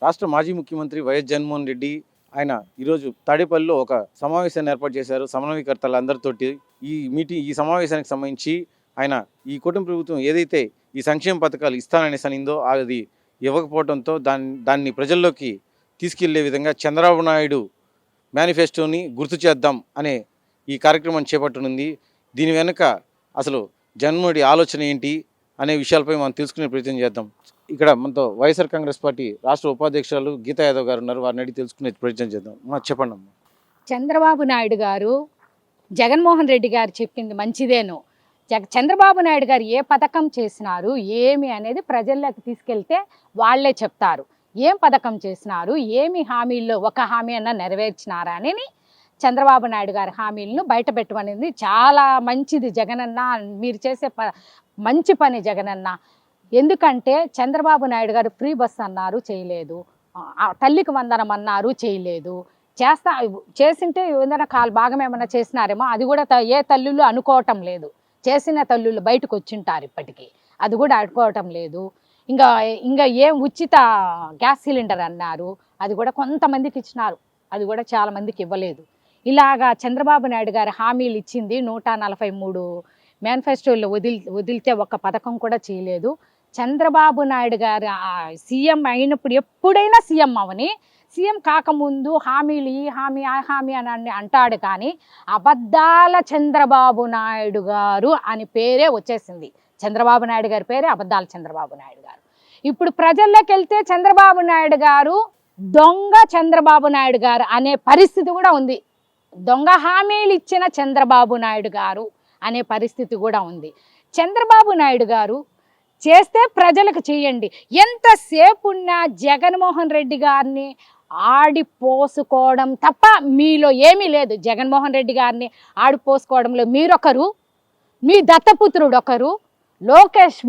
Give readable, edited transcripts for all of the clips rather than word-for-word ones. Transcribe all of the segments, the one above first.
రాష్ట్ర మాజీ ముఖ్యమంత్రి వైఎస్ జగన్మోహన్ రెడ్డి ఆయన ఈరోజు తాడేపల్లిలో ఒక సమావేశాన్ని ఏర్పాటు చేశారు సమన్వయకర్తలందరితోటి. ఈ సమావేశానికి సంబంధించి ఆయన ఈ కూటమి ప్రభుత్వం ఏదైతే ఈ సంక్షేమ పథకాలు ఇస్తాననేసి అనిందో అది ఇవ్వకపోవడంతో దాన్ని ప్రజల్లోకి తీసుకెళ్లే విధంగా చంద్రబాబు నాయుడు మేనిఫెస్టోని గుర్తు చేద్దాం అనే ఈ కార్యక్రమాన్ని చేపట్టనుంది. దీని వెనుక అసలు జగన్మోహన్ ఆలోచన ఏంటి అనే విషయాలపై మనం తెలుసుకునే ప్రయత్నం చేద్దాం. ఇక్కడ మనతో వైఎస్ఆర్ కాంగ్రెస్ పార్టీ రాష్ట్ర ఉపాధ్యక్షురాలు గీతా యాదవ్ గారు ఉన్నారు. వారిని అడిగి తెలుసుకునే ప్రయత్నం చేద్దాం. చెప్పండి అమ్మా. చంద్రబాబు నాయుడు గారు జగన్మోహన్ రెడ్డి గారు చెప్పింది మంచిదేను. చంద్రబాబు నాయుడు గారు ఏ పథకం చేసినారు ఏమి అనేది ప్రజల్లోకి తీసుకెళ్తే వాళ్ళే చెప్తారు. ఏం పథకం చేసినారు, ఏమి హామీల్లో ఒక హామీ అన్నా నెరవేర్చినారా అని చంద్రబాబు నాయుడు గారి హామీలను బయట పెట్టమనేది చాలా మంచిది. జగనన్న మీరు చేసే మంచి పని జగనన్న. ఎందుకంటే చంద్రబాబు నాయుడు గారు ఫ్రీ బస్ అన్నారు, చేయలేదు. తల్లికి వందనం అన్నారు, చేయలేదు. చేసింటే ఏదైనా భాగం ఏమన్నా చేసినారేమో అది కూడా ఏ తల్లులు అనుకోవటం లేదు. చేసిన తల్లులు బయటకు వచ్చింటారు ఇప్పటికీ, అది కూడా అనుకోవటం లేదు. ఇంకా ఏం ఉచిత గ్యాస్ సిలిండర్ అన్నారు, అది కూడా కొంతమందికి ఇచ్చినారు, అది కూడా చాలా మందికి ఇవ్వలేదు. ఇలాగా చంద్రబాబు నాయుడు గారు హామీలు ఇచ్చింది 143 మేనిఫెస్టోల్లో వదిలితే ఒక్క పథకం కూడా చేయలేదు. చంద్రబాబు నాయుడు గారు సీఎం అయినప్పుడు ఎప్పుడైనా సీఎం అవని, సీఎం కాకముందు హామీలు ఈ హామీ ఆ హామీ అని అంటాడు, కానీ అబద్ధాల చంద్రబాబు నాయుడు గారు అని పేరే వచ్చేసింది. చంద్రబాబు నాయుడు గారి పేరే అబద్ధాల చంద్రబాబు నాయుడు గారు. ఇప్పుడు ప్రజల్లోకి వెళ్తే చంద్రబాబు నాయుడు గారు దొంగ చంద్రబాబు నాయుడు గారు అనే పరిస్థితి కూడా ఉంది. దొంగ హామీలు ఇచ్చిన చంద్రబాబు నాయుడు గారు అనే పరిస్థితి కూడా ఉంది. చంద్రబాబు నాయుడు గారు చేస్తే ప్రజలకు చేయండి. ఎంతసేపు ఉన్నా జగన్మోహన్ రెడ్డి గారిని ఆడిపోసుకోవడం తప్ప మీలో ఏమీ లేదు. జగన్మోహన్ రెడ్డి గారిని ఆడిపోసుకోవడంలో మీరొకరు, మీ దత్తపుత్రుడు ఒకరు, లోకేష్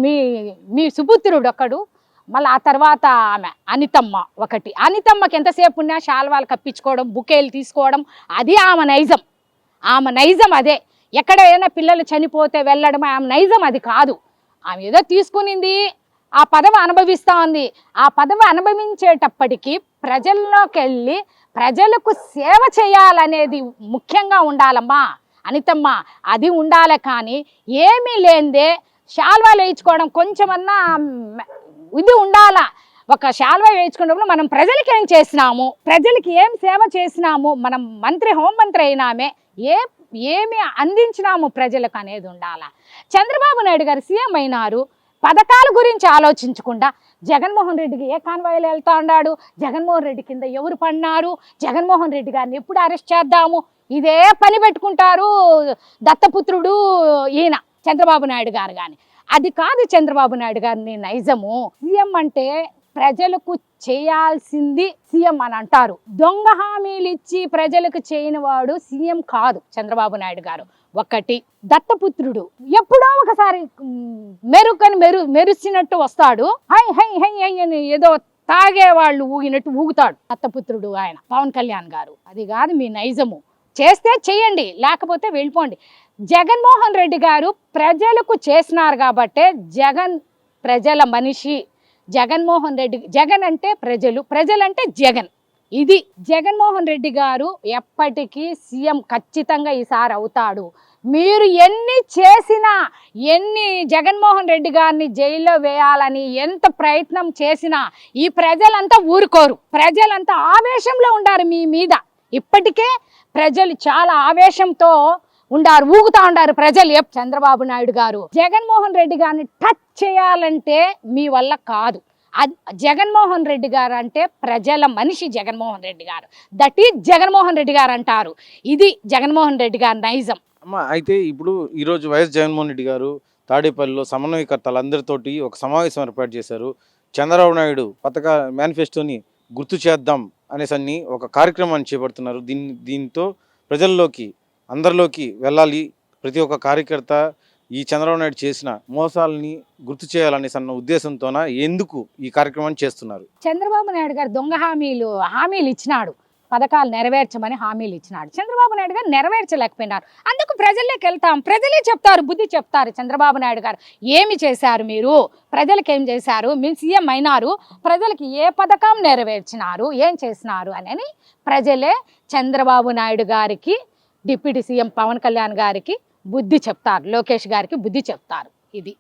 మీ సుపుత్రుడు ఒకడు, మళ్ళీ ఆ తర్వాత ఆమె అనితమ్మ ఒకటి. అనితమ్మకి ఎంతసేపు ఉన్నా శాల్వాలు కప్పించుకోవడం, బుకేలు తీసుకోవడం, అది ఆమె నైజం. ఆమె నైజం అదే. ఎక్కడైనా పిల్లలు చనిపోతే వెళ్ళడం ఆమె నైజం అది కాదు. ఆమె ఏదో తీసుకునింది, ఆ పదవి అనుభవిస్తూ ఉంది. ఆ పదవి అనుభవించేటప్పటికీ ప్రజల్లోకి వెళ్ళి ప్రజలకు సేవ చేయాలనేది ముఖ్యంగా ఉండాలమ్మా అనితమ్మ, అది ఉండాలి. కానీ ఏమీ లేనిదే శాల్వాలు వేయించుకోవడం కొంచెమన్నా ఇది ఉండాలా. ఒక శాల్వా వేయించుకున్నప్పుడు మనం ప్రజలకి ఏం చేసినాము, ప్రజలకి ఏం సేవ చేసినాము, మనం హోంమంత్రి అయినామే ఏమి అందించినాము ప్రజలకు అనేది ఉండాలా. చంద్రబాబు నాయుడు గారు సీఎం అయినారు, పథకాల గురించి ఆలోచించకుండా జగన్మోహన్ రెడ్డికి ఏ కాన్వాయిలు వెళ్తా ఉన్నాడు, జగన్మోహన్ రెడ్డి కింద ఎవరు పడినారు, జగన్మోహన్ రెడ్డి గారిని ఎప్పుడు అరెస్ట్ చేద్దాము, ఇదే పని పెట్టుకుంటారు దత్తపుత్రుడు ఈయన చంద్రబాబు నాయుడు గారు. కానీ అది కాదు చంద్రబాబు నాయుడు గారిని నైజము. సీఎం అంటే ప్రజలకు చేయాల్సింది సీఎం అని అంటారు. దొంగ హామీలు ఇచ్చి ప్రజలకు చేయని వాడు సీఎం కాదు చంద్రబాబు నాయుడు గారు. ఒకటి దత్తపుత్రుడు ఎప్పుడో ఒకసారి మెరిసినట్టు వస్తాడు, హై హై హై హై అని ఏదో తాగేవాళ్ళు ఊగినట్టు ఊగుతాడు దత్తపుత్రుడు ఆయన పవన్ కళ్యాణ్ గారు. అది కాదు మీ నైజము. చేస్తే చెయ్యండి, లేకపోతే వెళ్ళిపోండి. జగన్మోహన్ రెడ్డి గారు ప్రజలకు చేసినారు కాబట్టే జగన్ ప్రజల మనిషి. జగన్మోహన్ రెడ్డి, జగన్ అంటే ప్రజలు, ప్రజలంటే జగన్. ఇది జగన్మోహన్ రెడ్డి గారు ఎప్పటికీ సీఎం ఖచ్చితంగా ఈసారి అవుతాడు. మీరు ఎన్ని చేసినా, ఎన్ని జగన్మోహన్ రెడ్డి గారిని జైల్లో వేయాలని ఎంత ప్రయత్నం చేసినా ఈ ప్రజలంతా ఊరుకోరు. ప్రజలంతా ఆవేశంలో ఉండారు మీ మీద. ఇప్పటికే ప్రజలు చాలా ఆవేశంతో ఊగుతా ఉండారు ప్రజలు. చంద్రబాబు నాయుడు గారు జగన్మోహన్ రెడ్డి గారిని టచ్ చేయాలంటే మీ వల్ల కాదు. జగన్మోహన్ రెడ్డి గారు అంటే ప్రజల మనిషి జగన్మోహన్ రెడ్డి గారు. దట్ ఈజ్ జగన్మోహన్ రెడ్డి గారు అంటారు. ఇది జగన్మోహన్ రెడ్డి గారి నైజం. అమ్మ, అయితే ఇప్పుడు ఈరోజు వైఎస్ జగన్మోహన్ రెడ్డి గారు తాడేపల్లిలో సమన్వయకర్తలందరితోటి ఒక సమావేశం ఏర్పాటు చేశారు. చంద్రబాబు నాయుడు మేనిఫెస్టోని గుర్తు చేద్దాం అనేసి ఒక కార్యక్రమాన్ని చేపడుతున్నారు. దీంతో ప్రజల్లోకి అందరిలోకి వెళ్ళాలి, ప్రతి ఒక్క కార్యకర్త ఈ చంద్రబాబు నాయుడు చేసిన మోసాలని గుర్తు చేయాలనేసి అన్న ఉద్దేశంతోన ఎందుకు ఈ కార్యక్రమాన్ని చేస్తున్నారు? చంద్రబాబు నాయుడు గారు దొంగ హామీలు ఇచ్చినాడు. పథకాలు నెరవేర్చమని హామీలు ఇచ్చినాడు. చంద్రబాబు నాయుడు గారు నెరవేర్చలేకపోయినారు. అందుకు ప్రజల్లోకి వెళ్తాం, ప్రజలే చెప్తారు, బుద్ధి చెప్తారు. చంద్రబాబు నాయుడు గారు ఏమి చేశారు, మీరు ప్రజలకు ఏం చేశారు, మీరు సీఎం అయినారు, ప్రజలకి ఏ పథకం నెరవేర్చినారు, ఏం చేసినారు అని ప్రజలే చంద్రబాబు నాయుడు గారికి, డిప్యూటీ సీఎం పవన్ కళ్యాణ్ గారికి బుద్ధి చెప్తారు, లోకేష్ గారికి బుద్ధి చెప్తారు. ఇది